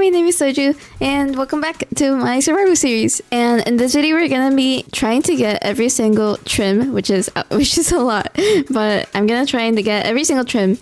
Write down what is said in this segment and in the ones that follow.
my name is Soju, and welcome back to my survival series. And in this video, we're gonna be trying to get every single trim, which is a lot, but I'm gonna try to get every single trim.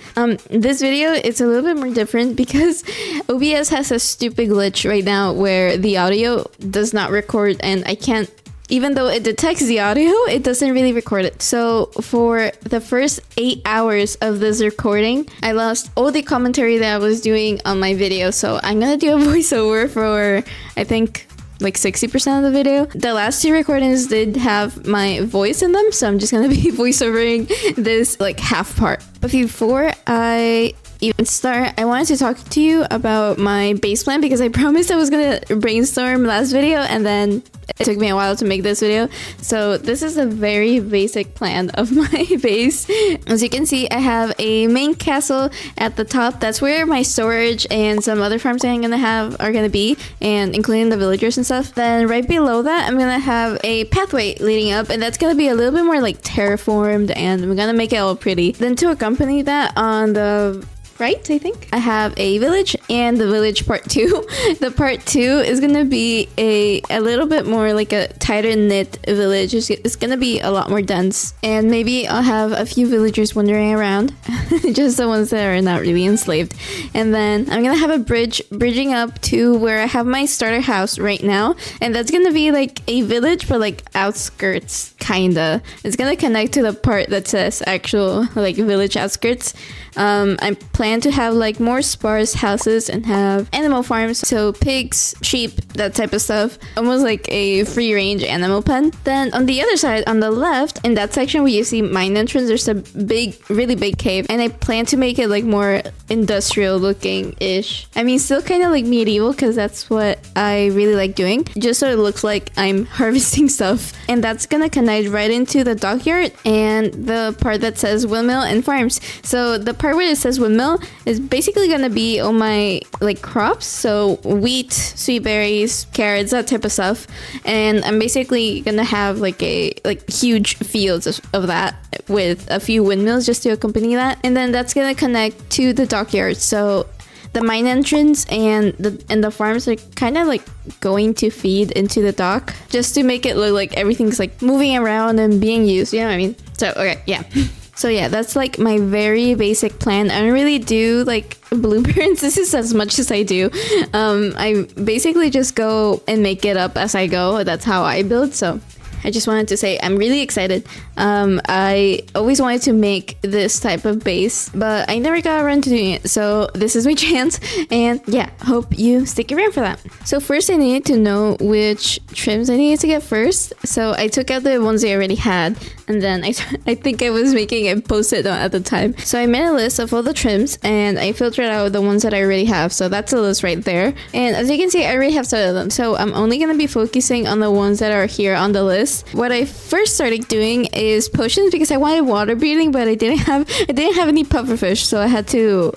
This video, it's a little bit more different because OBS has a stupid glitch right now where the audio does not record, and I can't. Even though it detects the audio, it doesn't really record it. So for the first 8 hours of this recording, I lost all the commentary that I was doing on my video. So I'm gonna do a voiceover for, I think, like 60% of the video. The last two recordings did have my voice in them, so I'm just gonna be voiceovering this like half part. But before I even start, I wanted to talk to you about my base plan because I promised I was gonna brainstorm last video, and then it took me a while to make this video. So this is a very basic plan of my base. As you can see, I have a main castle at the top. That's where my storage and some other farms I'm gonna have are gonna be, and including the villagers and stuff. Then right below that, I'm gonna have a pathway leading up, and that's gonna be a little bit more like terraformed, and I'm gonna make it all pretty. Then to accompany that, on the right, I think, I have a village and the village part 2. The part 2 is gonna be a little bit more like a tighter knit village. It's gonna be a lot more dense, and maybe I'll have a few villagers wandering around, just the ones that are not really enslaved. And then I'm gonna have a bridging up to where I have my starter house right now, and that's gonna be like a village but like outskirts, kinda. It's gonna connect to the part that says actual like village outskirts. I plan to have like more sparse houses and have animal farms, so pigs, sheep, that type of stuff, almost like a free range animal pen. Then on the other side, on the left, in that section where you see mine entrance, there's a really big cave, and I plan to make it like more industrial looking ish. I mean, still kind of like medieval because that's what I really like doing, just so it looks like I'm harvesting stuff. And that's gonna connect right into the dockyard and the part that says windmill and farms. So the part where it says windmill is basically gonna be all my like crops, so wheat, sweet berries, carrots, that type of stuff. And I'm basically gonna have like huge fields of that with a few windmills just to accompany that. And then that's gonna connect to the dockyard, so the mine entrance and the farms are kind of like going to feed into the dock, just to make it look like everything's like moving around and being used, you know what I mean? So okay, yeah. So yeah, that's like my very basic plan. I don't really do like blueprints. This is as much as I do. I basically just go and make it up as I go. That's how I build. So I just wanted to say I'm really excited. I always wanted to make this type of base, but I never got around to doing it. So this is my chance, and yeah, hope you stick around for that. So first I needed to know which trims I needed to get first. So I took out the ones I already had, and then I think I was making a post-it note at the time. So I made a list of all the trims, and I filtered out the ones that I already have. So that's a list right there. And as you can see, I already have some of them. So I'm only going to be focusing on the ones that are here on the list. What I first started doing is potions because I wanted water breathing, but I didn't have any pufferfish, so I had to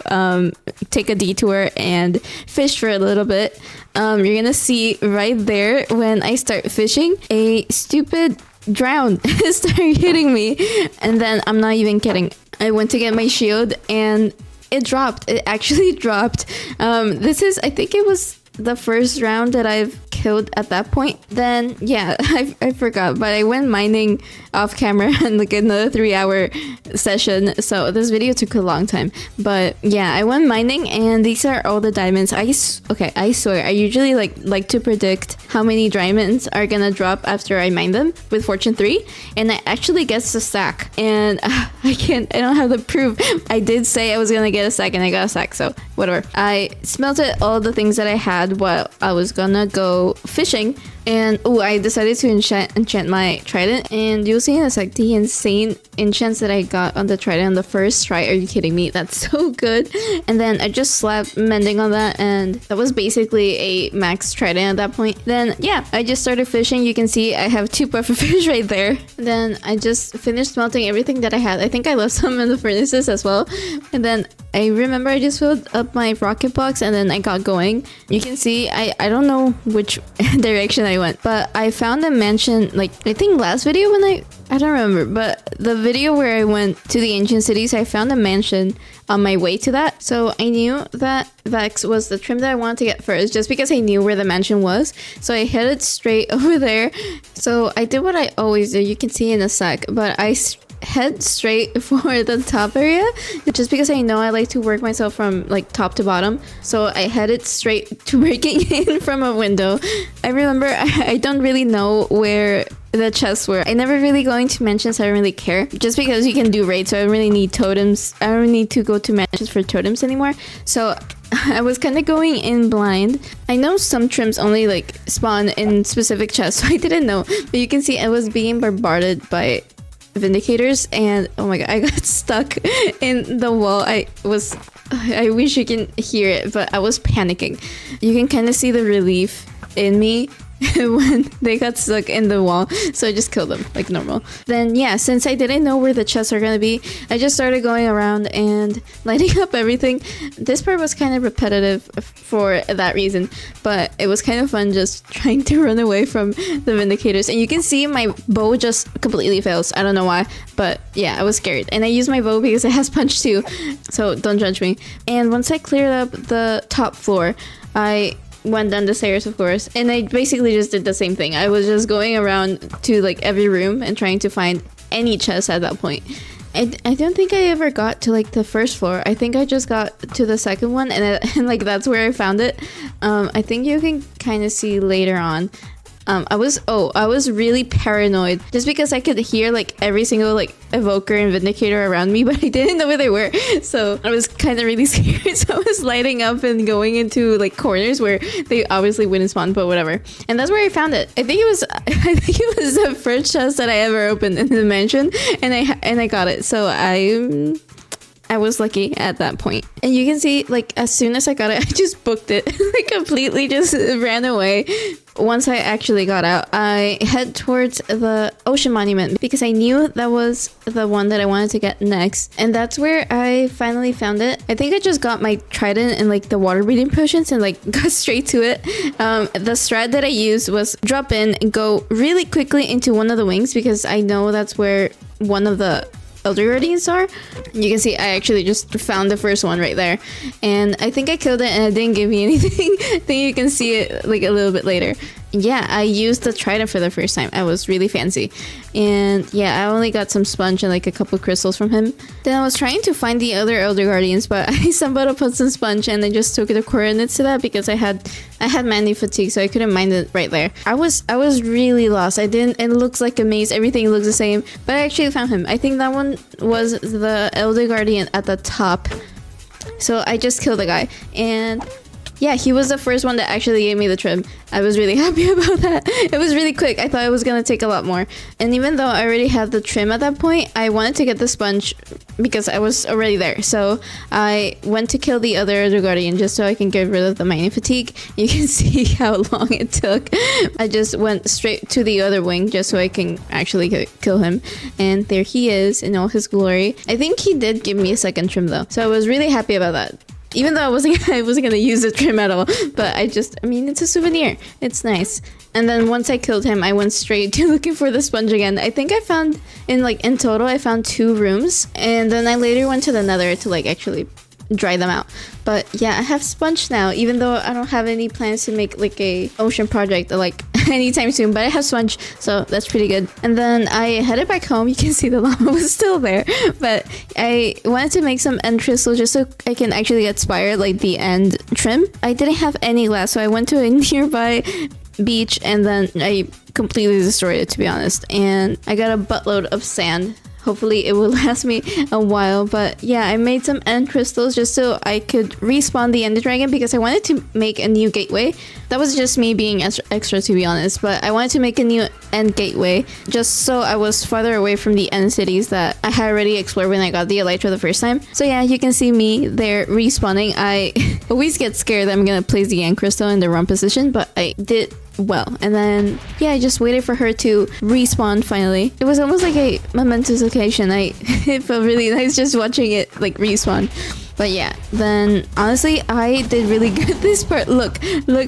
take a detour and fish for a little bit. You're gonna see right there when I start fishing, a stupid drown started hitting me, and then I'm not even kidding. I went to get my shield and it dropped. It actually dropped. This is, I think it was the first round that I've killed at that point. Then yeah, I forgot, but I went mining off camera and like another 3-hour session, so this video took a long time. But yeah, I went mining, and these are all the diamonds. I swear I usually like to predict how many diamonds are gonna drop after I mine them with fortune 3, and I actually guessed a stack, and I don't have the proof. I did say I was gonna get a stack, and I got a stack, so whatever. I smelted all the things that I had while I was gonna go fishing, and I decided to enchant my trident, and you'll see in a sec the insane enchants that I got on the trident on the first try. Are you kidding me? That's so good. And then I just slapped mending on that, and that was basically a max trident at that point. Then yeah, I just started fishing. You can see I have 2 pufferfish right there. Then I just finished smelting everything that I had. I think I left some in the furnaces as well. And then I remember I just filled up my rocket box and then I got going. You can see I don't know which direction I went, but I found a mansion, like I think last video when I don't remember, but the video where I went to the ancient cities, I found a mansion on my way to that. So I knew that Vex was the trim that I wanted to get first, just because I knew where the mansion was. So I headed straight over there. So I did what I always do. You can see in a sec, but I head straight for the top area just because I know I like to work myself from like top to bottom. So I headed straight to breaking in from a window. I remember I don't really know where the chests were. I never really go into mansions. I don't really care, just because you can do raids, so I don't really need totems. I don't need to go to mansions for totems anymore. So I was kind of going in blind. I know some trims only like spawn in specific chests, so I didn't know, but you can see I was being bombarded by vindicators, and oh my god, I got stuck in the wall. I wish you can hear it, but I was panicking. You can kind of see the relief in me when they got stuck in the wall, so I just killed them like normal. Then yeah, since I didn't know where the chests are gonna be, I just started going around and lighting up everything. This part was kind of repetitive for that reason, but it was kind of fun just trying to run away from the vindicators. And you can see my bow just completely fails. I don't know why, but yeah, I was scared, and I used my bow because it has punch too, so don't judge me. And once I cleared up the top floor, I went down the stairs, of course, and I basically just did the same thing. I was just going around to like every room and trying to find any chest at that point. I don't think I ever got to like the first floor. I think I just got to the second one, and like that's where I found it. I think you can kind of see later on. I was really paranoid just because I could hear like every single like evoker and vindicator around me, but I didn't know where they were, so I was kind of really scared. So I was lighting up and going into like corners where they obviously wouldn't spawn, but whatever. And that's where I found it. I think it was the first chest that I ever opened in the mansion, and I got it. So I was lucky at that point. And you can see, like, as soon as I got it, I just booked it. I completely just ran away. Once I actually got out, I head towards the ocean monument because I knew that was the one that I wanted to get next. And that's where I finally found it. I think I just got my trident and like the water breathing potions and like got straight to it. The strat that I used was drop in and go really quickly into one of the wings because I know that's where one of the Elder Guardians are. You can see I actually just found the first one right there, and I think I killed it and it didn't give me anything. Then you can see it like a little bit later. Yeah, I used the trident for the first time. I was really fancy, and yeah, I only got some sponge and like a couple crystals from him. Then I was trying to find the other Elder Guardians, but I stumbled upon some sponge and I just took the coordinates to that because I had mana fatigue, so I couldn't mind it right there. I was really lost. It looks like a maze. Everything looks the same, but I actually found him. I think that one was the Elder Guardian at the top. So I just killed the guy, and yeah, he was the first one that actually gave me the trim. I was really happy about that. It was really quick. I thought it was gonna take a lot more. And even though I already had the trim at that point, I wanted to get the sponge because I was already there. So I went to kill the other Elder Guardian just so I can get rid of the mining fatigue. You can see how long it took. I just went straight to the other wing just so I can actually kill him. And there he is in all his glory. I think he did give me a second trim though. So I was really happy about that. Even though I wasn't gonna use the trim at all, but I mean, it's a souvenir. It's nice. And then once I killed him, I went straight to looking for the sponge again. I think I found in total I found 2 rooms, and then I later went to the nether to like actually dry them out. But yeah, I have sponge now, even though I don't have any plans to make like a ocean project like anytime soon, but I have sponge, so that's pretty good. And then I headed back home. You can see the llama was still there, but I wanted to make some end crystal just so I can actually get inspired like the end trim. I didn't have any left, so I went to a nearby beach and then I completely destroyed it, to be honest. And I got a buttload of sand. Hopefully it will last me a while. But yeah, I made some end crystals just so I could respawn the ender dragon because I wanted to make a new gateway. That was just me being extra, to be honest, but I wanted to make a new end gateway just so I was farther away from the end cities that I had already explored when I got the elytra the first time. So yeah, you can see me there respawning. I always get scared that I'm gonna place the end crystal in the wrong position, but I did well. And then yeah, I just waited for her to respawn finally. It was almost like a momentous occasion. It felt really nice just watching it like respawn. But yeah, then honestly, I did really good this part. Look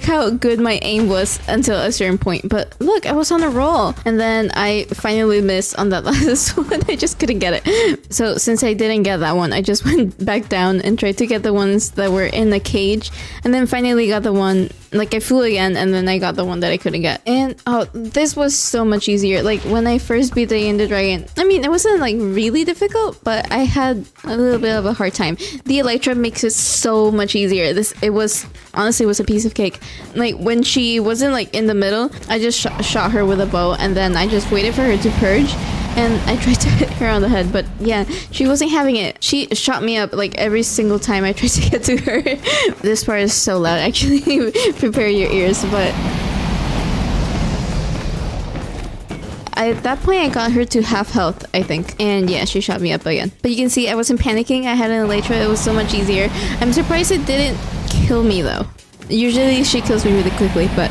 how good my aim was until a certain point. But look, I was on a roll. And then I finally missed on that last one. I just couldn't get it. So since I didn't get that one, I just went back down and tried to get the ones that were in the cage. And then finally got the one, like I flew again, and then I got the one that I couldn't get. And oh, this was so much easier. Like when I first beat the Ender Dragon, I mean, it wasn't like really difficult, but I had a little bit of a hard time. The Elytra makes it so much easier. It was honestly was a piece of cake. Like when she wasn't like in the middle, I just shot her with a bow, and then I just waited for her to purge. And I tried to hit her on the head, but yeah, she wasn't having it. She shot me up like every single time I tried to get to her. This part is so loud, actually. Prepare your ears, but at that point I got her to half health, I think. And yeah, she shot me up again. But you can see I wasn't panicking. I had an Elytra. It was so much easier. I'm surprised it didn't kill me though. Usually she kills me really quickly, but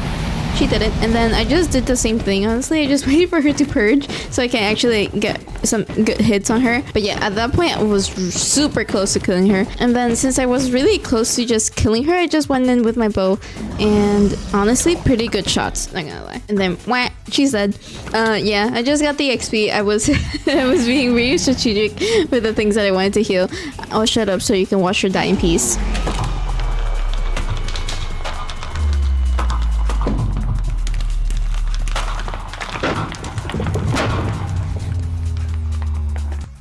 she didn't. And then I just did the same thing. Honestly, I just waited for her to purge so I can actually get some good hits on her. But yeah, at that point I was super close to killing her. And then since I was really close to just killing her, I just went in with my bow, and honestly pretty good shots, not gonna lie. And then wah, she's dead. Yeah, I just got the XP. I was I was being really strategic with the things that I wanted to heal. I'll shut up so you can watch her die in peace.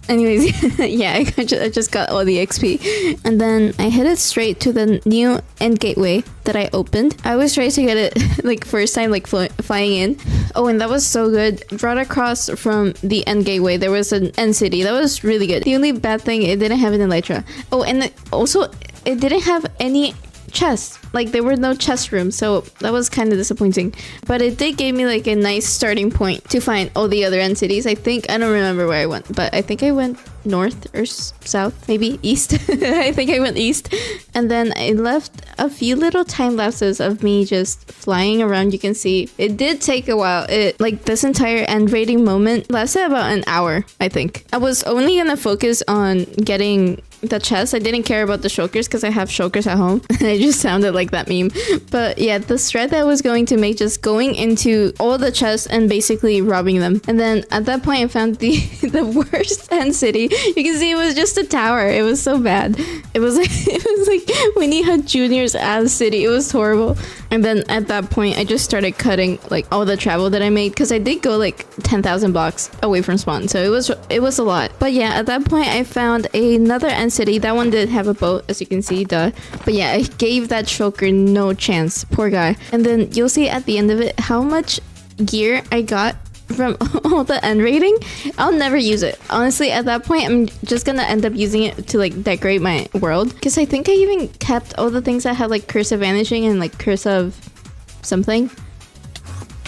Anyways, yeah, I just got all the XP. And then I headed straight to the new end gateway that I opened. I always try to get it like first time, like flying in. Oh, and that was so good. Brought across from the end gateway, there was an end city. That was really good. The only bad thing, it didn't have an Elytra. Oh, and it didn't have any chests. Like there were no chest rooms, so that was kind of disappointing. But it did give me like a nice starting point to find all the other end cities. I don't remember where I went, but I think I went north or south, maybe east. I think I went east. And then I left a few little time lapses of me just flying around. You can see it did take a while. It like this entire end raiding moment lasted about an hour, I think. I was only gonna focus on getting the chest. I didn't care about the shulkers because I have shulkers at home. I just sounded like that meme. But yeah, the strat that I was going to make, just going into all the chests and basically robbing them. And then at that point I found the worst end city. You can see it was just a tower. It was so bad. It was like Winnie Hut Jr.'s ass city. It was horrible. And then at that point I just started cutting like all the travel that I made, because I did go like 10,000 blocks away from spawn, so it was a lot. But yeah, at that point I found another end city. That one did have a boat, as you can see, duh. But yeah, I gave that shulker no chance, poor guy. And then you'll see at the end of it how much gear I got from all the end rating. I'll never use it. Honestly, at that point, I'm just gonna end up using it to like decorate my world. Because I think I even kept all the things that had like Curse of Vanishing and like Curse of something.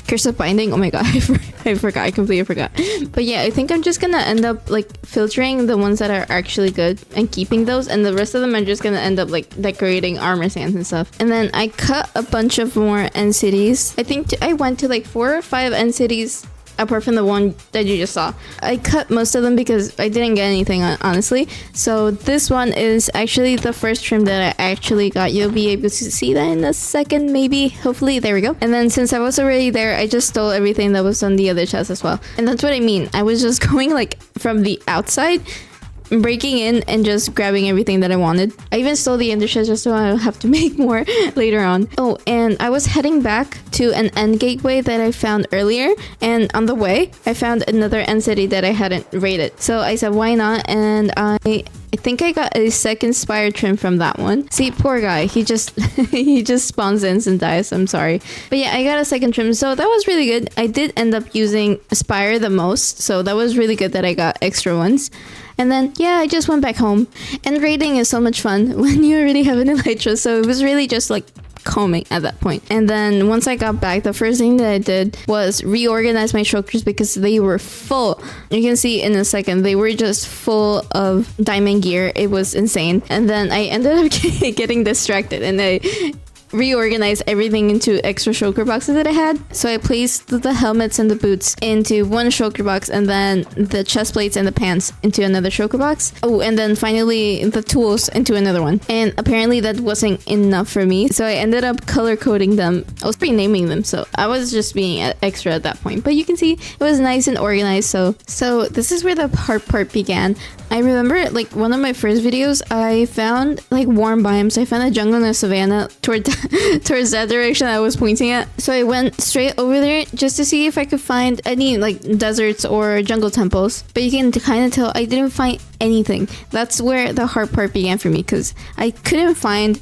Curse of Binding. Oh my god, I forgot. I completely forgot. But yeah, I think I'm just gonna end up like filtering the ones that are actually good and keeping those, and the rest of them I'm just gonna end up like decorating armor sands and stuff. And then I cut a bunch of more end cities. I think I went to like 4 or 5 end cities apart from the one that you just saw. I cut most of them because I didn't get anything, honestly. So this one is actually the first trim that I actually got. You'll be able to see that in a second, maybe, hopefully. There we go. And then since I was already there, I just stole everything that was on the other chest as well. And that's what I mean. I was just going like from the outside, breaking in and just grabbing everything that I wanted. I even stole the ender chest just so I don't have to make more later on. Oh, and I was heading back to an end gateway that I found earlier, and on the way I found another end city that I hadn't raided. So I said why not, and I think I got a second spire trim from that one. See, poor guy, he just he just spawns in and dies. I'm sorry. But yeah, I got a second trim, so that was really good. I did end up using spire the most, so that was really good that I got extra ones. And then, yeah, I just went back home. And raiding is so much fun when you already have an elytra. So it was really just like combing at that point. And then once I got back, the first thing that I did was reorganize my shulkers because they were full. You can see in a second, they were just full of diamond gear. It was insane. And then I ended up getting distracted, and I reorganize everything into extra shulker boxes that I had. So I placed the helmets and the boots into one shulker box, and then the chest plates and the pants into another shulker box. Oh, and then finally the tools into another one. And apparently that wasn't enough for me, so I ended up color coding them. I was renaming them, so I was just being extra at that point. But you can see it was nice and organized. So this is where the hard part began. I remember like one of my first videos, I found like warm biomes. I found a jungle and a savanna towards that direction I was pointing at. So I went straight over there just to see if I could find any like deserts or jungle temples. But you can kind of tell I didn't find anything. That's where the hard part began for me, because I couldn't find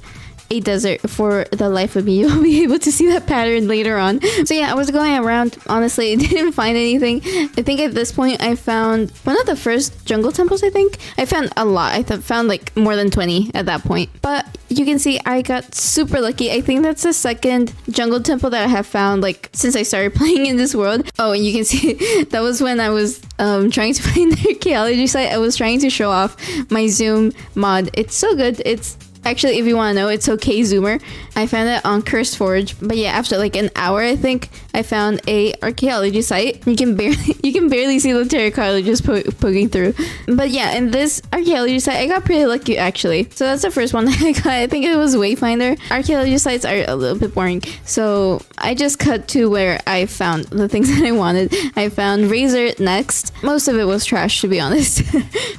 a desert for the life of me. You'll be able to see that pattern later on. So yeah, I was going around. Honestly, I didn't find anything. I think at this point I found one of the first jungle temples. I think I found a lot. I found like more than 20 at that point. But you can see I got super lucky. I think that's the second jungle temple that I have found like since I started playing in this world. Oh, and you can see that was when I was trying to find the archaeology site. I was trying to show off my Zoom mod. It's so good. It's actually, if you want to know, it's okay, Zoomer. I found it on Cursed Forge. But yeah, after like an hour, I think I found a archaeology site. You can barely see the terracotta just poking through. But yeah, in this archaeology site, I got pretty lucky actually. So that's the first one that I got. I think it was Wayfinder. Archaeology sites are a little bit boring, so I just cut to where I found the things that I wanted. I found Razor next. Most of it was trash, to be honest.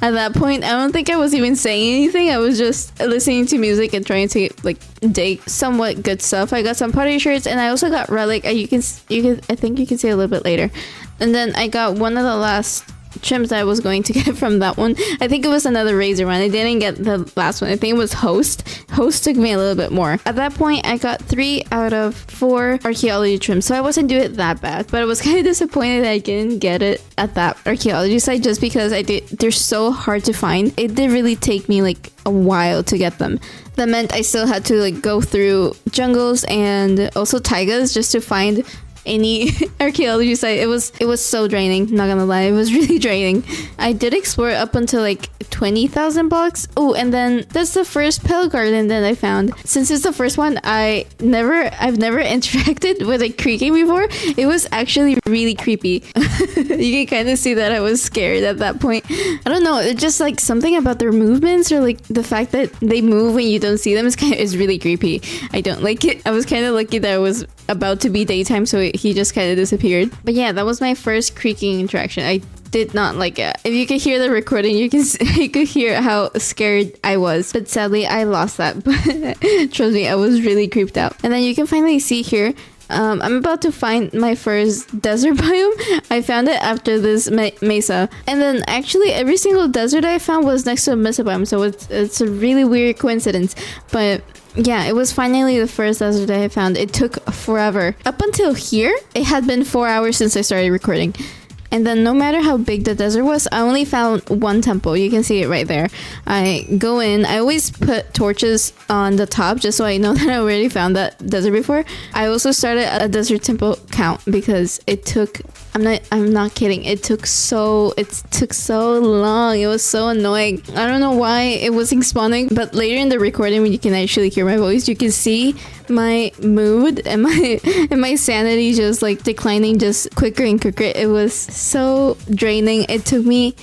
At that point, I don't think I was even saying anything. I was just listening to music and trying to like dig somewhat good stuff. I got some pottery shirts, and I also got relic. I think you can see a little bit later. And then I got one of the last trims that I was going to get from that one. I think it was another razor one. I didn't get the last one. I think it was Host. Host took me a little bit more. At that point, I got 3 out of 4 archaeology trims, so I wasn't doing it that bad. But I was kind of disappointed that I didn't get it at that archaeology site, just because they're so hard to find. It did really take me like a while to get them. That meant I still had to like go through jungles and also taigas just to find any archaeology site. It was so draining, not gonna lie. It was really draining. I did explore up until like 20,000 blocks. Oh, and then that's the first Pale Garden that I found. Since it's the first one, I've never interacted with a creaking before. It was actually really creepy. You can kind of see that I was scared at that point. I don't know, it's just like something about their movements, or like the fact that they move when you don't see them is really creepy. I don't like it. I was kind of lucky that it was about to be daytime, so he just kind of disappeared. But yeah, that was my first creaking interaction. I did not like it. If you could hear the recording, you could hear how scared I was. But sadly, I lost that. But trust me, I was really creeped out. And then you can finally see here, I'm about to find my first desert biome. I found it after this mesa. And then actually every single desert I found was next to a mesa biome. So it's a really weird coincidence. But yeah, it was finally the first desert that I found. It took forever. Up until here, it had been 4 hours since I started recording. And then no matter how big the desert was, I only found one temple. You can see it right there. I go in. I always put torches on the top just so I know that I already found that desert before. I also started a desert temple count because it took... I'm not kidding. It took so long. It was so annoying. I don't know why it wasn't spawning, but later in the recording, when you can actually hear my voice, you can see my mood and my sanity just like declining just quicker and quicker. It was so draining. It took me,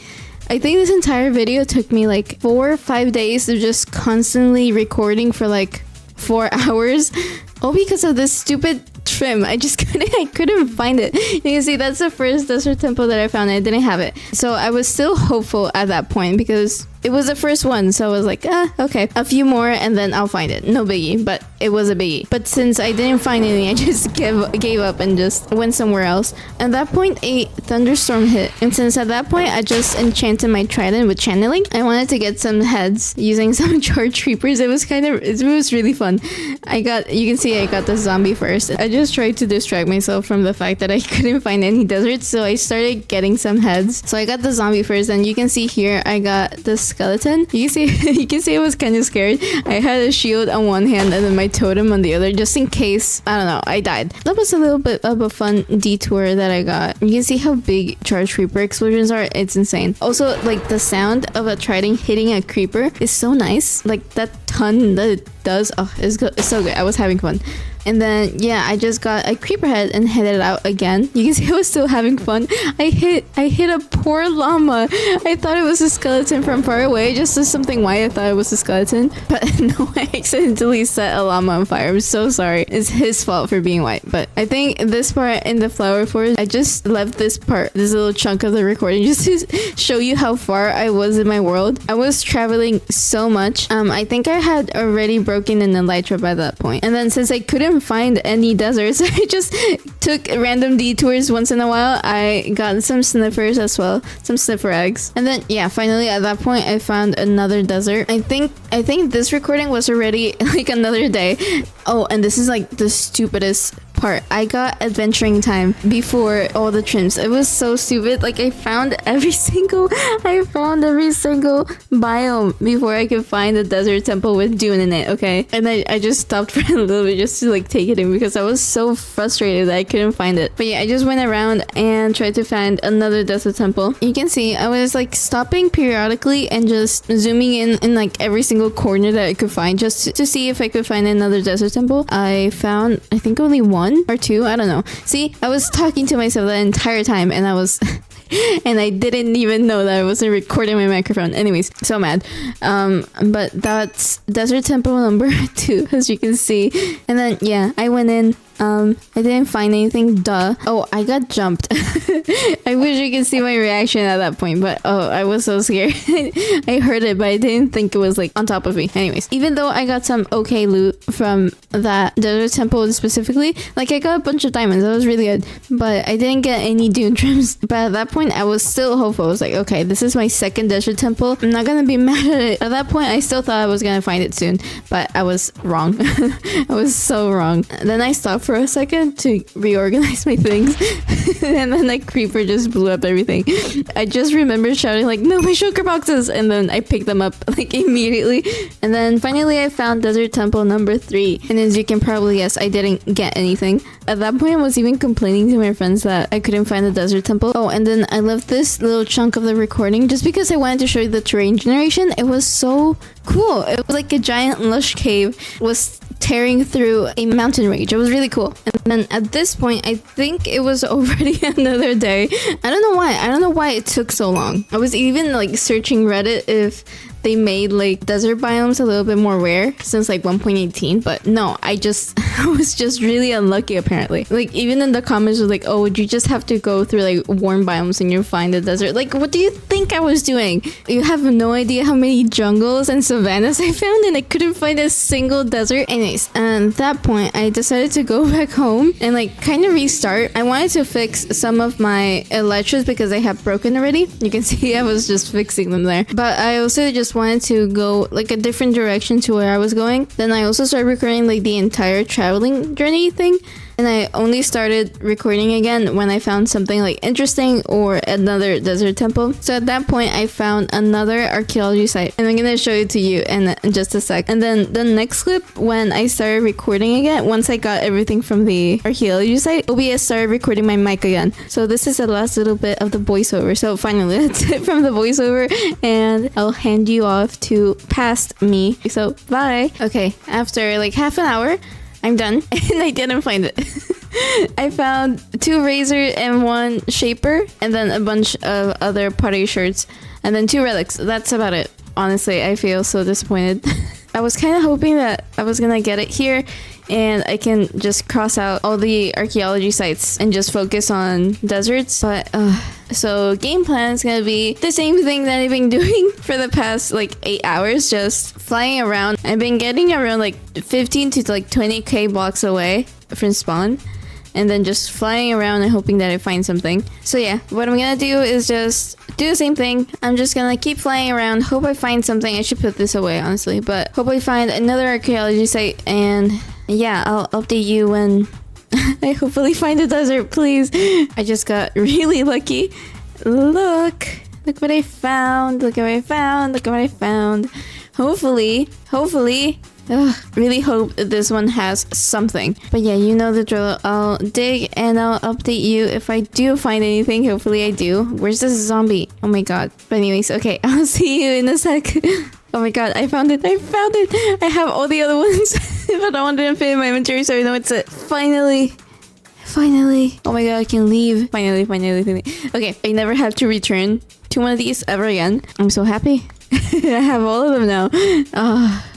I think this entire video took me like 4 or 5 days of just constantly recording for like 4 hours, all because of this stupid trim. I couldn't find it. You can see that's the first desert temple that I found. I didn't have it, so I was still hopeful at that point because it was the first one. So I was like, okay, a few more and then I'll find it. No biggie. But it was a biggie. But since I didn't find anything, I just gave up and just went somewhere else. At that point, a thunderstorm hit, and since at that point I just enchanted my trident with channeling, I wanted to get some heads using some charge creepers. It was really fun. You can see I got the zombie first. I just tried to distract myself from the fact that I couldn't find any deserts, so I started getting some heads. So I got the zombie first, and you can see here I got the skeleton. You can see you can see I was kind of scared. I had a shield on one hand and then my totem on the other, just in case, I don't know, I died. That was a little bit of a fun detour that I got. You can see how big charge creeper explosions are. It's insane. Also, like, the sound of a trident hitting a creeper is so nice. Like, that ton that it does, oh, it's good. It's so good. I was having fun. And then, yeah, I just got a creeper head and headed out again. You can see I was still having fun. I hit a poor llama. I thought it was a skeleton from far away. Just as something white, I thought it was a skeleton. But no, I accidentally set a llama on fire. I'm so sorry. It's his fault for being white. But I think this part in the flower forest, I just left this part, this little chunk of the recording, just to show you how far I was in my world. I was traveling so much. I think I had already broken an elytra by that point. And then since I couldn't find any deserts, I just took random detours once in a while. I got some sniffers as well, some sniffer eggs, and then yeah, finally at that point I found another desert. I think this recording was already like another day. Oh, and this is like the stupidest part. I got adventuring time before all the trims. It was so stupid. Like, I found every single biome before I could find the desert temple with Dune in it, okay? And I just stopped for a little bit just to like take it in because I was so frustrated that I couldn't find it. But yeah, I just went around and tried to find another desert temple. You can see I was like stopping periodically and just zooming in like every single corner that I could find just to see if I could find another desert temple. I found, I think, only one or two, I don't know. See, I was talking to myself the entire time and I was and I didn't even know that I wasn't recording my microphone. Anyways, so mad. But that's desert temple number 2, as you can see. And then yeah, I went in. I didn't find anything, duh. Oh, I got jumped. I wish you could see my reaction at that point, but oh, I was so scared. I heard it, but I didn't think it was like on top of me. Anyways, even though I got some okay loot from that desert temple specifically, like I got a bunch of diamonds, that was really good, but I didn't get any dune trims. But at that point, I was still hopeful. I was like, okay, this is my second desert temple. I'm not gonna be mad at it. At that point, I still thought I was gonna find it soon, but I was wrong. I was so wrong. Then I stopped for a second to reorganize my things and then that creeper just blew up everything. I just remember shouting like, no, my sugar boxes, and then I picked them up like immediately. And then finally I found desert temple number 3, and as you can probably guess, I didn't get anything. At that point, I was even complaining to my friends that I couldn't find the desert temple. Oh, and then I left this little chunk of the recording just because I wanted to show you the terrain generation. It was so cool. It was like a giant lush cave was tearing through a mountain range. It was really cool. And then at this point, I think it was already another day. I don't know why it took so long. I was even like searching Reddit if they made like desert biomes a little bit more rare since like 1.18, but no, I was just really unlucky apparently. Like, even in the comments was like, oh, would you just have to go through like warm biomes and you'll find the desert? Like, what do you think I was doing? You have no idea how many jungles and savannas I found, and I couldn't find a single desert. Anyways, at that point, I decided to go back home and like kind of restart. I wanted to fix some of my elytras because they have broken already. You can see I was just fixing them there. But I also just wanted to go like a different direction to where I was going. Then I also started recording like the entire traveling journey thing, and I only started recording again when I found something like interesting or another desert temple. So at that point I found another archaeology site, and I'm gonna show it to you in just a sec. And then the next clip, when I started recording again, once I got everything from the archaeology site, OBS started recording my mic again. So this is the last little bit of the voiceover. So finally, that's it from the voiceover, and I'll hand you off to past me. So bye. Okay, after like half an hour, I'm done, and I didn't find it. I found 2 razor and 1 shaper, and then a bunch of other pottery shards, and then 2 relics. That's about it. Honestly, I feel so disappointed. I was kind of hoping that I was gonna get it here, and I can just cross out all the archaeology sites and just focus on deserts. But so game plan is gonna be the same thing that I've been doing for the past like 8 hours, just flying around. I've been getting around like 15 to like 20k blocks away from spawn, and then just flying around and hoping that I find something. So yeah, what I'm gonna do is just do the same thing. I'm just gonna keep flying around, hope I find something. I should put this away, honestly, but hope I find another archaeology site, and yeah, I'll update you when I hopefully find a desert, please. I just got really lucky. Look, Look what I found. Look what I found. Look what I found. Hopefully. Ugh, really hope this one has something. But yeah, you know the drill. I'll dig and I'll update you if I do find anything. Hopefully I do. Where's this zombie? Oh my god. But anyways, okay. I'll see you in a sec. Oh my god, I found it. I have all the other ones. But I wanted to fit in my inventory so I know it's it. Finally. Oh my god, I can leave. Finally. Okay, I never have to return to one of these ever again. I'm so happy. I have all of them now.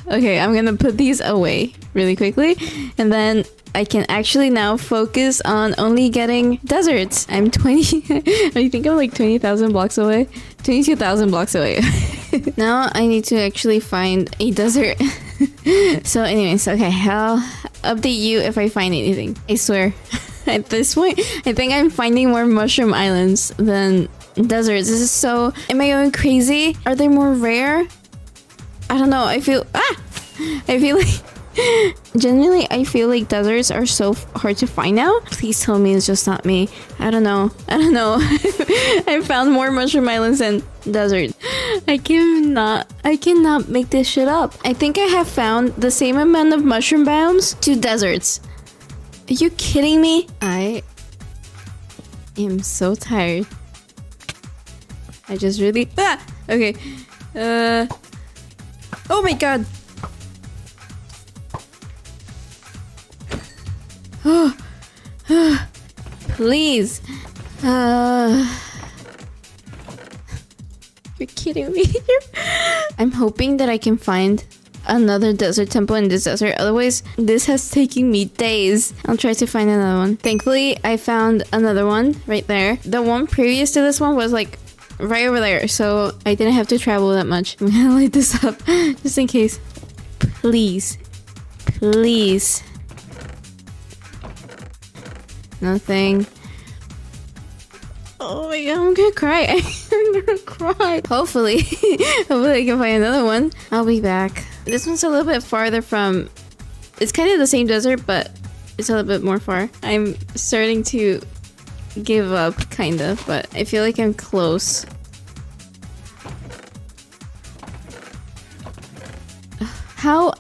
Okay, I'm gonna put these away really quickly. And then I can actually now focus on only getting deserts. I'm 20... I think I'm like 20,000 blocks away. 22,000 blocks away. Now I need to actually find a desert. So anyways, okay, I'll update you if I find anything. I swear. At this point, I think I'm finding more mushroom islands than deserts. This is so... Am I going crazy? Are they more rare? I don't know. I feel like... Genuinely, I feel like deserts are so hard to find now. Please tell me it's just not me. I don't know. I found more mushroom islands than deserts. I cannot make this shit up. I think I have found the same amount of mushroom biomes to deserts. Are you kidding me? I am so tired. I just really... Okay. Oh my god. Please. You're kidding me. I'm hoping that I can find another desert temple in this desert. Otherwise, this has taken me days. I'll try to find another one. Thankfully, I found another one right there. The one previous to this one was like right over there, so I didn't have to travel that much. I'm gonna light this up just in case. Please. Nothing. Oh my god, I'm gonna cry. I'm gonna cry. Hopefully I can find another one. I'll be back. This one's a little bit farther from... It's kind of the same desert, but it's a little bit more far. I'm starting to give up, kind of, but I feel like I'm close. How?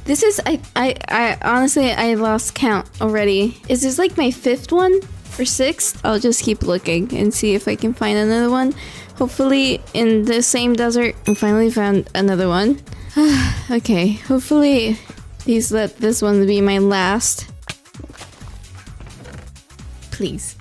This is... I honestly, I lost count already. Is this like my 5th one? Or 6th? I'll just keep looking and see if I can find another one. Hopefully in the same desert. I finally found another one. Okay, hopefully please let this one be my last. Please.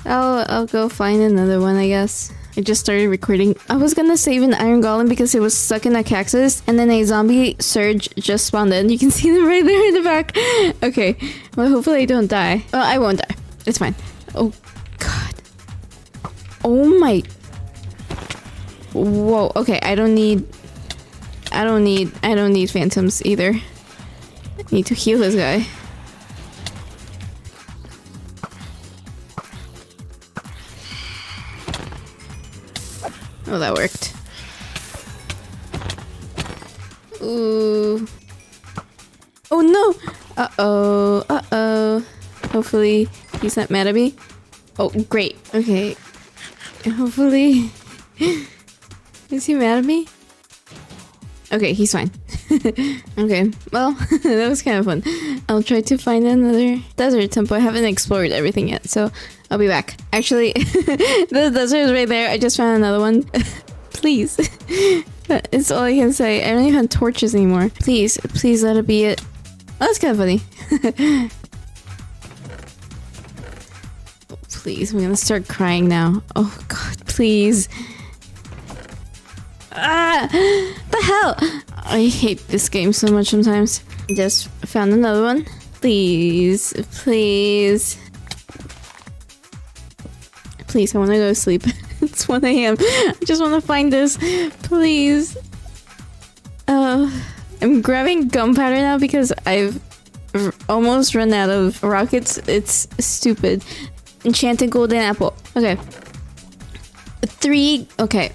I'll go find another one, I guess. I just started recording. I was gonna save an iron golem because it was stuck in a cactus, and then a zombie surge just spawned in. You can see them right there in the back. Okay, well, hopefully I don't die. Well, I won't die. It's fine. Oh god. Oh my... Whoa. Okay, I don't need phantoms either. I need to heal this guy. Oh, that worked. Ooh. Oh no! Uh-oh. Hopefully he's not mad at me. Oh, great. Okay. Hopefully... Is he mad at me? Okay, he's fine. Okay, well, that was kind of fun. I'll try to find another desert temple. I haven't explored everything yet, so I'll be back. Actually, the desert is right there. I just found another one. Please. It's all I can say. I don't even have torches anymore. Please let it be it. Oh, that's kind of funny. Please, I'm gonna start crying now. Oh god, please. Ah! The hell! I hate this game so much sometimes. Just found another one. Please, I wanna go to sleep. It's 1 AM. I just wanna find this. Please. I'm grabbing gunpowder now because I've almost run out of rockets. It's stupid. Enchanted golden apple. Okay. 3. Okay.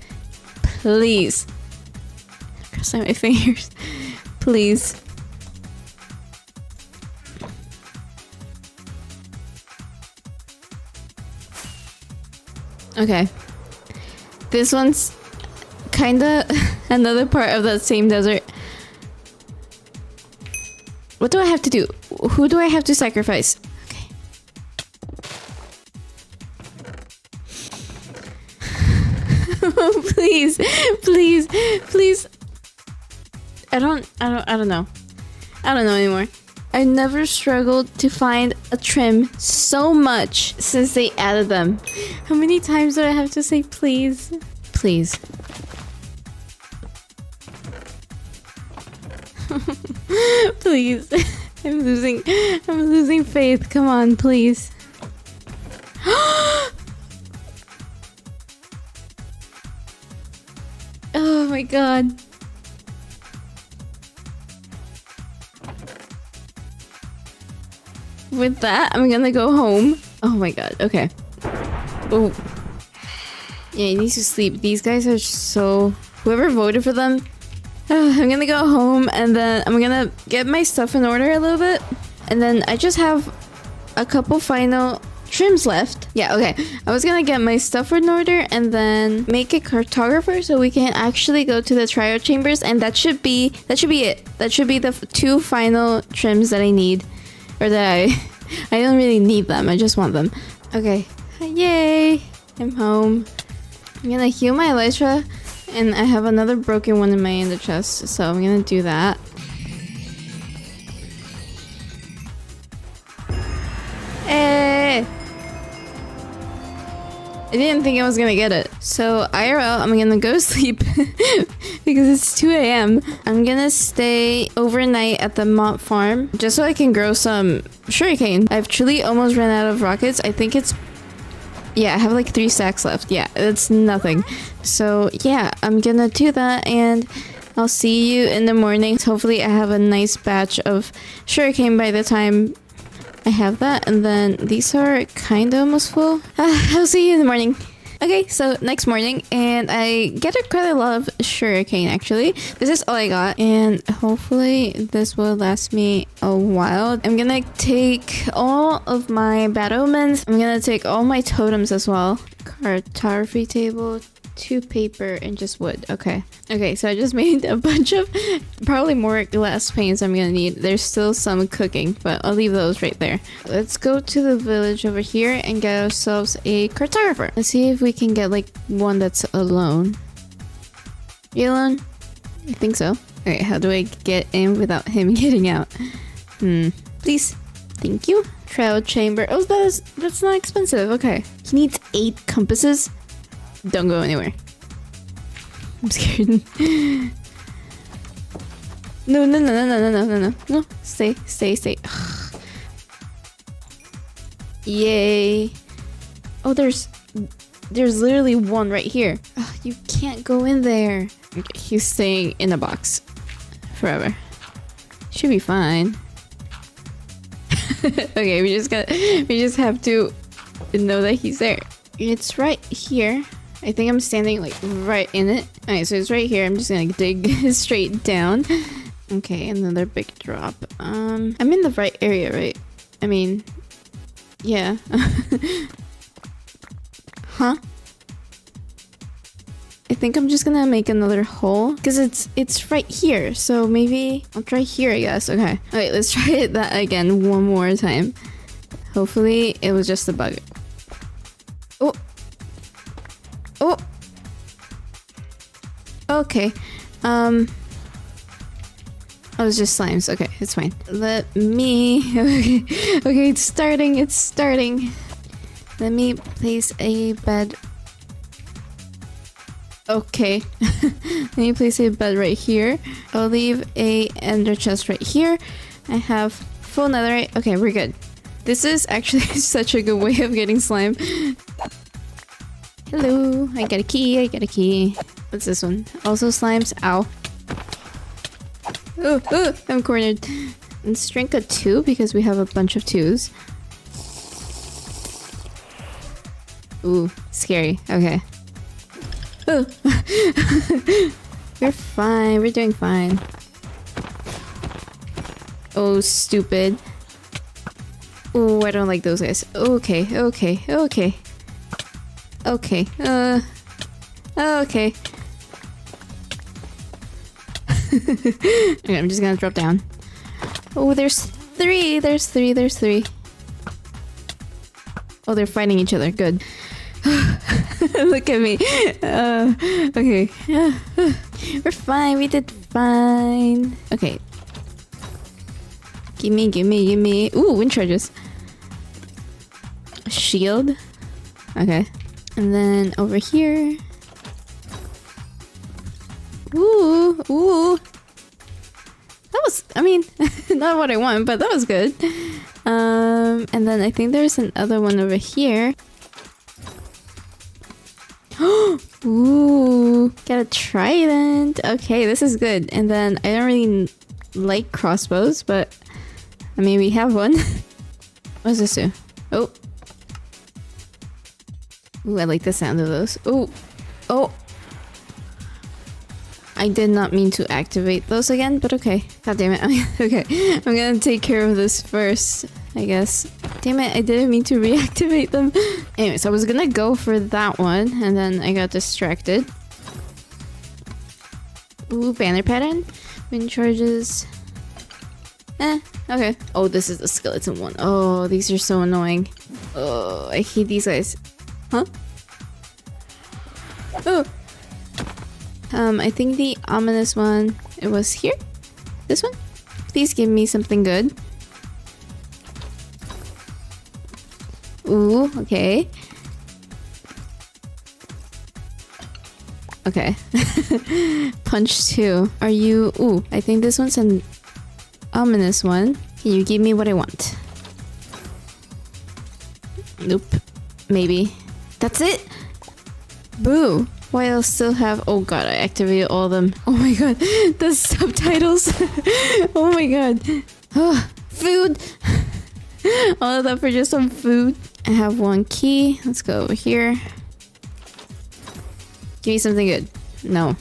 Please. Cross out my fingers. Please. Okay. This one's kinda another part of that same desert. What do I have to do? Who do I have to sacrifice? Okay. Please, please, please. I don't know. I don't know anymore. I never struggled to find a trim so much since they added them. How many times do I have to say please? Please. Please. I'm losing faith. Come on, please. Oh my god. With that, I'm gonna go home. Oh my god, okay. Oh. Yeah, he needs to sleep. These guys are so... Whoever voted for them... I'm gonna go home and then I'm gonna get my stuff in order a little bit. And then I just have a couple final trims left. Yeah, okay. I was gonna get my stuff in order and then make a cartographer so we can actually go to the trial chambers, and that should be it. That should be the 2 final trims that I need. Or that I don't really need them, I just want them. Okay, yay, I'm home. I'm gonna heal my elytra, and I have another broken one in my ender chest, so I'm gonna do that. Hey! I didn't think I was gonna get it. So IRL, I'm gonna go to sleep because it's 2 a.m. I'm gonna stay overnight at the mop farm just so I can grow some sugarcane. I've truly almost ran out of rockets. I think it's... Yeah, I have like 3 stacks left. Yeah, it's nothing. So yeah, I'm gonna do that and I'll see you in the morning. Hopefully I have a nice batch of sugarcane by the time I have that, and then these are kind of almost full. I'll see you in the morning. Okay, so next morning, and I get quite a lot of sugarcane actually. This is all I got, and hopefully this will last me a while. I'm gonna take all of my biomes. I'm gonna take all my totems as well. Cartography table, 2 paper, and just wood. Okay. Okay, so I just made a bunch of probably more glass panes I'm gonna need. There's still some cooking, but I'll leave those right there. Let's go to the village over here and get ourselves a cartographer. Let's see if we can get like one that's alone. You alone? I think so. Okay, how do I get in without him getting out? Please. Thank you. Trial chamber. Oh, that's not expensive. Okay. He needs 8 compasses. Don't go anywhere. I'm scared. No. Stay. Yay. Oh, there's literally one right here. Oh, you can't go in there. Okay, he's staying in a box forever. Should be fine. Okay, we just have to know that he's there. It's right here. I think I'm standing like right in it. Okay, so it's right here. I'm just gonna dig straight down. Okay, another big drop. I'm in the right area, right? I mean, yeah. Huh? I think I'm just gonna make another hole because it's right here. So maybe I'll try here, I guess. Okay. Alright, let's try that again one more time. Hopefully it was just a bug. Oh. Oh. Okay. Oh, it's just slimes. Okay, it's fine. Let me... Okay, it's starting. Let me place a bed. Okay. Let me place a bed right here. I'll leave a ender chest right here. I have full netherite. Okay, we're good. This is actually such a good way of getting slime. Hello, I got a key. What's this one? Also slimes. Ow. Oh, I'm cornered. Let's drink a 2 because we have a bunch of 2s. Ooh, scary. Okay. Oh. We're fine. We're doing fine. Oh, stupid. Oh, I don't like those guys. Okay. Okay. Okay. Okay, I'm just gonna drop down. Oh, there's three. There's three. Oh, they're fighting each other. Good. Look at me. Okay. We're fine. We did fine. Okay. Gimme. Ooh, wind charges. Shield. Okay. And then over here. Ooh. That was, I mean, not what I want, but that was good. And then I think there's another one over here. Ooh, got a trident. Okay, this is good. And then I don't really like crossbows, but I mean, we have one. What does this do? Oh. Ooh, I like the sound of those. Oh. I did not mean to activate those again, but okay. God damn it. Okay, I'm gonna take care of this first, I guess. Damn it, I didn't mean to reactivate them. Anyways, I was gonna go for that one, and then I got distracted. Ooh, banner pattern. Wind charges. Okay. Oh, this is the skeleton one. Oh, these are so annoying. Oh, I hate these guys. Huh? Oh. I think the ominous one, it was here? This one? Please give me something good. Ooh, okay. Okay. Punch 2. Are you... Ooh, I think this one's an ominous one. Can you give me what I want? Nope. Maybe. That's it? Boo. Why I'll still have... Oh god, I activated all of them. Oh my god, the subtitles. Oh my god. Oh, food. All of that for just some food. I have one key. Let's go over here. Give me something good. No.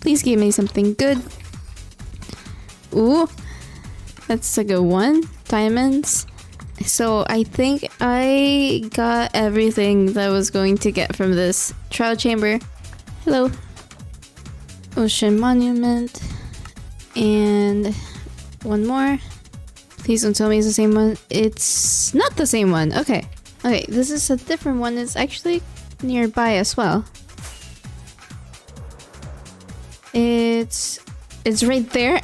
Please give me something good. Ooh. That's a good one. Diamonds. So I think I got everything that I was going to get from this trial chamber. Hello. Ocean monument. And one more. Please don't tell me it's the same one. It's not the same one. Okay. Okay, this is a different one. It's actually nearby as well. It's right there.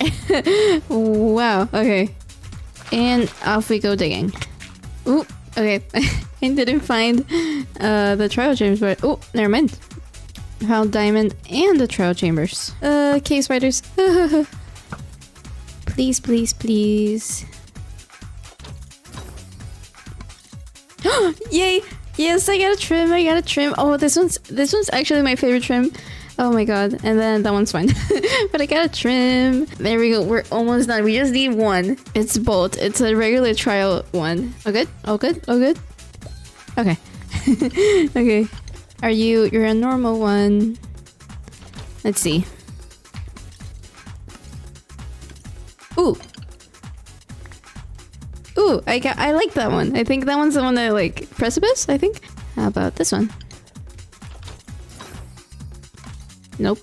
Wow. Okay. And off we go digging. Ooh, okay. I didn't find the trial chambers, but oh, never mind. Found diamond and the trial chambers. Cave spiders. Please. Yay! Yes, I got a trim. Oh, this one's actually my favorite trim. Oh my god. And then that one's fine. But I got a trim. There we go. We're almost done. We just need one. It's bolt. It's a regular trial one. Oh good? Okay. Okay. You're a normal one. Let's see. Ooh, I like that one. I think that one's the one that I like. Precipice, I think. How about this one? Nope.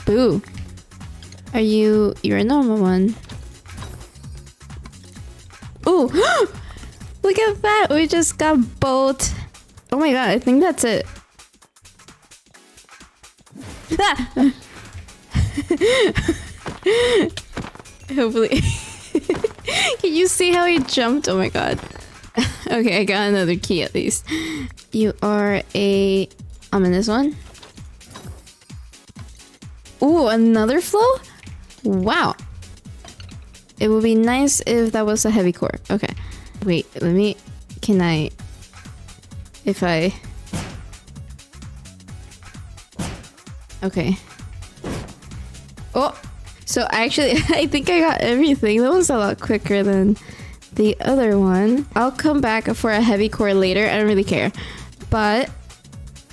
Boo. You're a normal one. Ooh. Look at that. We just got bolt. Oh my god, I think that's it. Ah! Hopefully. Can you see how he jumped? Oh my god. Okay, I got another key at least. You are a ominous one. Ooh, another flow? Wow. It would be nice if that was a heavy core. Okay. Wait, can I... If I... Okay. Oh! So actually, I think I got everything. That was a lot quicker than the other one. I'll come back for a heavy core later. I don't really care. But...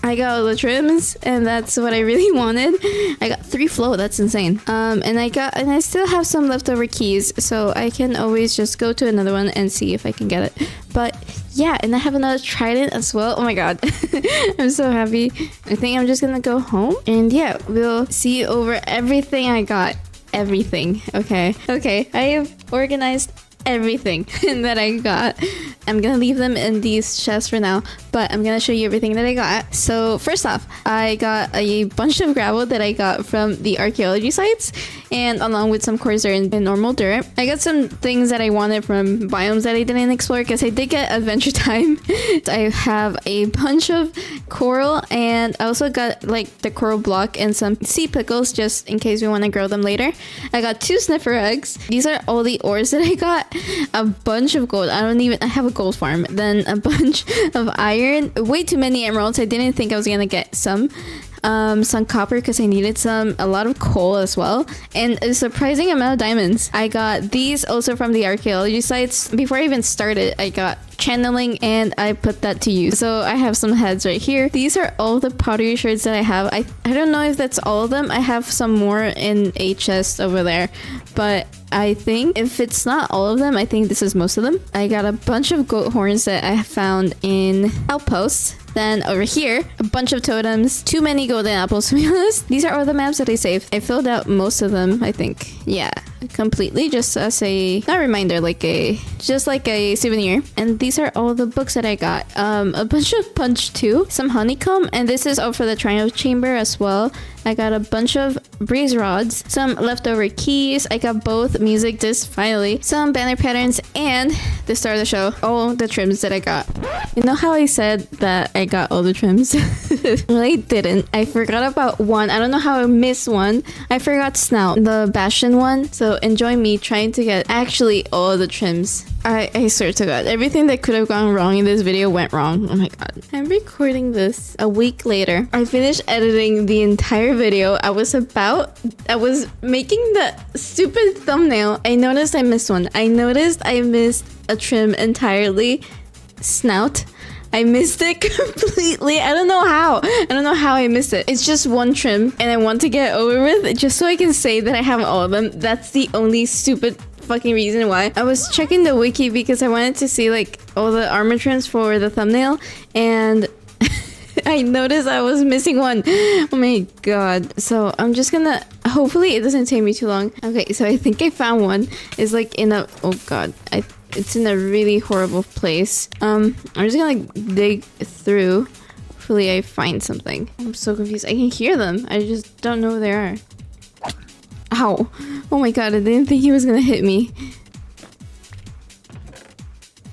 I got all the trims, and that's what I really wanted. I got 3 flow, that's insane. And I still have some leftover keys, so I can always just go to another one and see if I can get it. But Yeah, and I have another trident as well. Oh my god. I'm so happy. I think I'm just gonna go home. And yeah, we'll see over everything I got. Everything. Okay. Okay. I have organized everything that I got. I'm gonna leave them in these chests for now, but I'm gonna show you everything that I got. So first off, I got a bunch of gravel that I got from the archaeology sites, and along with some coarser and normal dirt. I got some things that I wanted from biomes that I didn't explore because I did get adventure time. I have a bunch of coral, and I also got like the coral block and some sea pickles just in case we want to grow them later. I got 2 sniffer eggs. These are all the ores that I got. A bunch of gold. I have a gold farm. Then a bunch of iron. Way too many emeralds. I didn't think I was gonna get some copper because I needed some. A lot of coal as well, and a surprising amount of diamonds. I got these also from the archaeology sites. Before I even started, I got channeling and I put that to use. So I have some heads right here. These are all the pottery shards that I have. I don't know if that's all of them. I have some more in a chest over there, but I think if it's not all of them, I think this is most of them. I got a bunch of goat horns that I found in outposts. Then over here, a bunch of totems. Too many golden apples, to be honest. These are all the maps that I saved. I filled out most of them, I think. Yeah, completely, just as a, not a reminder, just like a souvenir. And these are all the books that I got. A bunch of punch too, some honeycomb, and this is all for the triumph chamber as well. I got a bunch of breeze rods, some leftover keys. I got both music discs finally, some banner patterns, and the star of the show, all the trims that I got. You know how I said that I got all the trims? Well, I didn't. I forgot about one. I don't know how I missed one. I forgot Snout, the Bastion one. So enjoy me trying to get actually all the trims. I swear to God, everything that could have gone wrong in this video went wrong. Oh my God. I'm recording this a week later. I finished editing the entire video. I was making the stupid thumbnail. I noticed I missed one. I noticed I missed a trim entirely. Snout. I missed it completely. I don't know how. I don't know how I missed it. It's just one trim and I want to get it over with just so I can say that I have all of them. That's the only stupid fucking reason why. I was checking the wiki because I wanted to see like all the armor trims for the thumbnail, and I noticed I was missing one. Oh my God. So I'm just gonna, hopefully it doesn't take me too long. Okay, so I think I found one. It's like in a, oh God, it's in a really horrible place. I'm just gonna dig through. Hopefully I find something. I'm so confused. I can hear them. I just don't know where they are. Ow. Oh my God, I didn't think he was gonna hit me.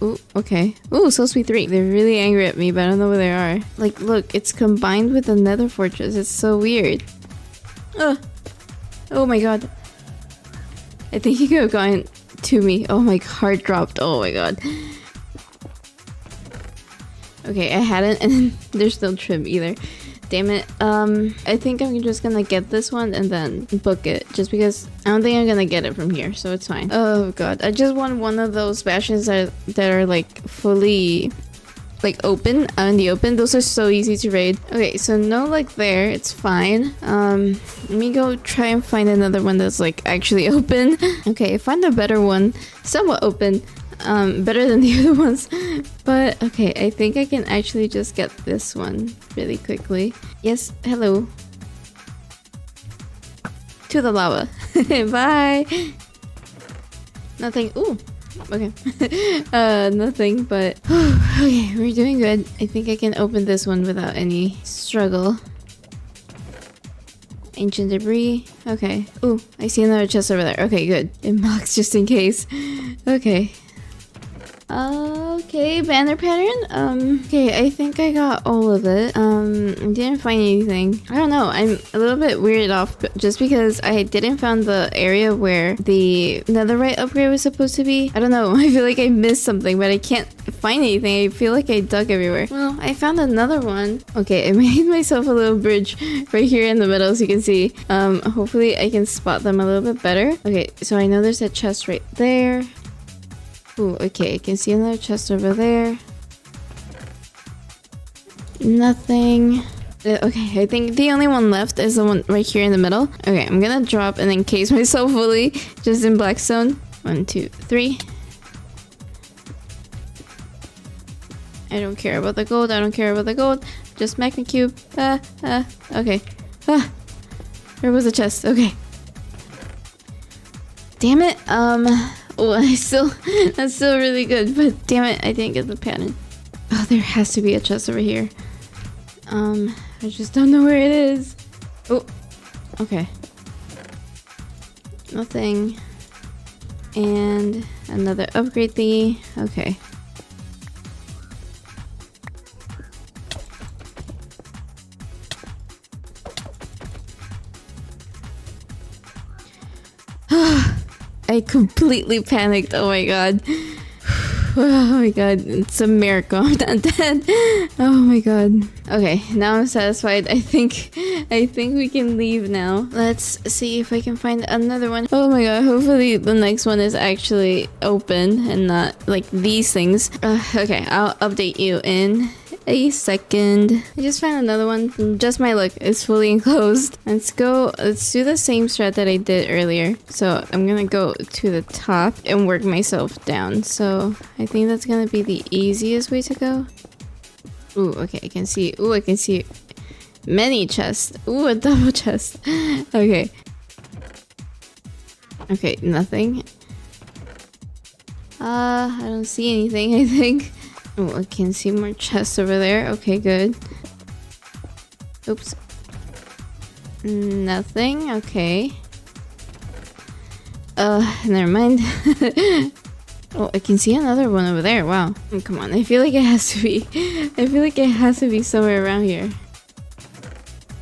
Ooh, okay. Ooh, so sweet 3. They're really angry at me, but I don't know where they are. Like, look, it's combined with the nether fortress. It's so weird. Ugh. Oh my God. I think he could have gone to me. Oh my heart dropped. Oh my God. Okay, I hadn't, and there's no trim either. Damn it. I think I'm just gonna get this one and then book it, just because I don't think I'm gonna get it from here, so it's fine. Oh God, I just want one of those bastions that are like fully like open, out in the open. Those are so easy to raid. Okay, so no like there, it's fine. Let me go try and find another one that's like actually open. Okay, I found a better one, somewhat open. Better than the other ones, but okay, I think I can actually just get this one really quickly. Yes, hello to the lava. Bye. Nothing. Ooh, okay. Nothing, but okay, we're doing good. I think I can open this one without any struggle. Ancient debris. Okay. Ooh, I see another chest over there. Okay, good. It marks just in case. Okay. Okay, banner pattern. Okay, I think I got all of it. Didn't find anything. I don't know. I'm a little bit weirded off just because I didn't find the area where the netherite upgrade was supposed to be. I don't know. I feel like I missed something, but I can't find anything. I feel like I dug everywhere. Well, I found another one. Okay, I made myself a little bridge right here in the middle, so you can see. Hopefully I can spot them a little bit better. Okay, so I know there's a chest right there. Ooh, okay, I can see another chest over there. Nothing. Okay, I think the only one left is the one right here in the middle. Okay, I'm gonna drop and encase myself fully, just in blackstone. 1, 2, 3. I don't care about the gold. I don't care about the gold. Just magma cube. Okay. Where was the chest? Okay. Damn it. Oh, that's still really good, but damn it, I didn't get the pattern. Oh, there has to be a chest over here. I just don't know where it is. Oh, okay. Nothing. And another upgrade thingy. Okay. I completely panicked. Oh my god. Oh my god. It's a miracle I'm not dead. Oh my god. Okay, now I'm satisfied. I think we can leave now. Let's see if I can find another one. Oh my god. Hopefully the next one is actually open and not like these things. Okay, I'll update you in a second. I just found another one. Just my luck, it's fully enclosed. Let's do the same strat that I did earlier. So I'm gonna go to the top and work myself down. So I think that's gonna be the easiest way to go. Ooh, okay, I can see. Ooh, I can see many chests. Ooh, a double chest. Okay. Okay, nothing. I don't see anything, I think. Oh, I can see more chests over there. Okay, good. Oops. Nothing. Okay. Never mind. Oh, I can see another one over there. Wow. Oh, come on. I feel like it has to be. I feel like it has to be somewhere around here.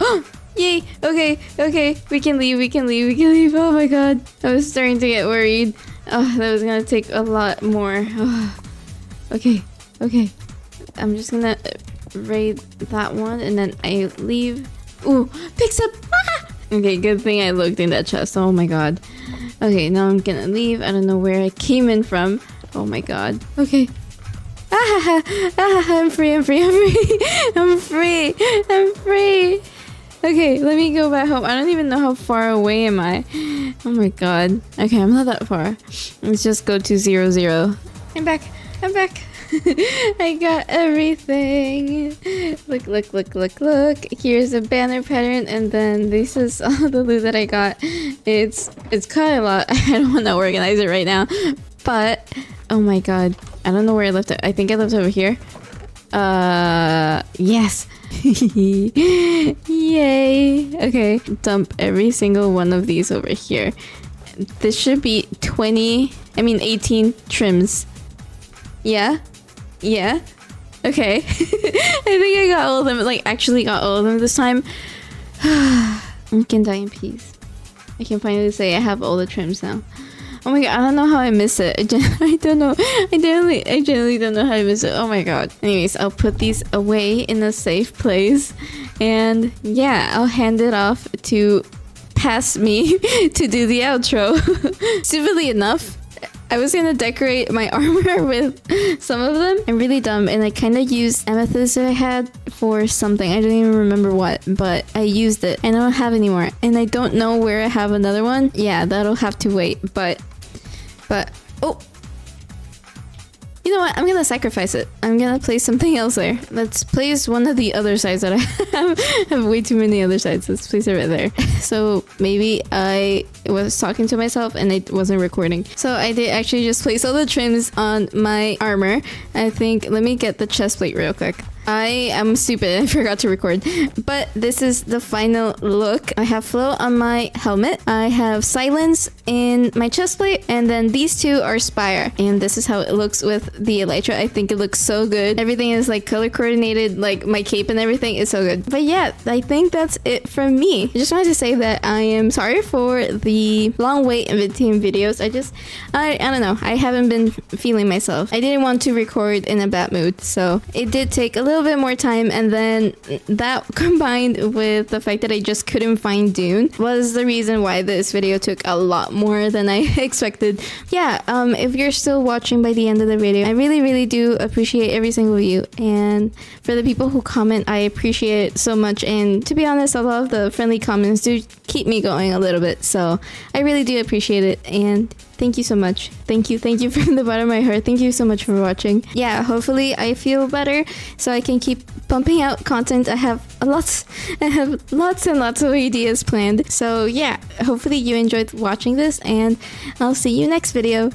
Oh! Yay! Okay, okay. We can leave. We can leave. We can leave. Oh my god. I was starting to get worried. Oh, that was gonna take a lot more. Oh. Okay. Okay, I'm just gonna raid that one and then I leave. Ooh, picks up! Ah! Okay, good thing I looked in that chest. Oh my god. Okay, now I'm gonna leave. I don't know where I came in from. Oh my god. Okay. I'm free, I'm free, I'm free. I'm free, I'm free. Okay, let me go back home. I don't even know how far away am I. Oh my god. Okay, I'm not that far. Let's just go to 0, 0. I'm back, I'm back. I got everything. Look, look, look, look, look. Here's a banner pattern, and then this is all the loot that I got. It's kind of a lot. I don't want to organize it right now, but oh my god, I don't know where I left it. I think I left it over here. Yes. Yay. Okay, dump every single one of these over here. This should be 18 trims. Yeah. Yeah. Okay. I think I got all of them. Like, actually got all of them this time. I can die in peace. I can finally say I have all the trims now. Oh my god, I don't know how I miss it. I don't know. I generally don't know how I miss it. Oh my god. Anyways, I'll put these away in a safe place. And yeah, I'll hand it off to past me to do the outro. Stupidly enough, I was gonna decorate my armor with some of them. I'm really dumb, and I kind of used amethyst that I had for something. I don't even remember what, but I used it and I don't have any more. And I don't know where I have another one. Yeah, that'll have to wait, but oh, you know what? I'm gonna sacrifice it. I'm gonna place something else there. Let's place one of the other sides that I have way too many other sides. Let's place it right there. So maybe I was talking to myself and I wasn't recording. So I did actually just place all the trims on my armor. I think, let me get the chest plate real quick. I am stupid. I forgot to record. But this is the final look. I have flow on my helmet. I have silence in my chest plate. And then these two are spire. And this is how it looks with the elytra. I think it looks so good. Everything is like color coordinated. Like my cape and everything is so good. But yeah, I think that's it from me. I just wanted to say that I am sorry for the long wait in between videos. I don't know. I haven't been feeling myself. I didn't want to record in a bad mood. So it did take a little bit more time, and then that combined with the fact that I just couldn't find Dune was the reason why this video took a lot more than I expected. Yeah, if you're still watching by the end of the video, I really do appreciate every single of you, and for the people who comment, I appreciate it so much. And to be honest, a lot of the friendly comments do keep me going a little bit, so I really do appreciate it. And thank you so much. Thank you from the bottom of my heart. Thank you so much for watching. Yeah, hopefully I feel better so I can keep pumping out content. I have lots and lots of ideas planned. So yeah, hopefully you enjoyed watching this, and I'll see you next video.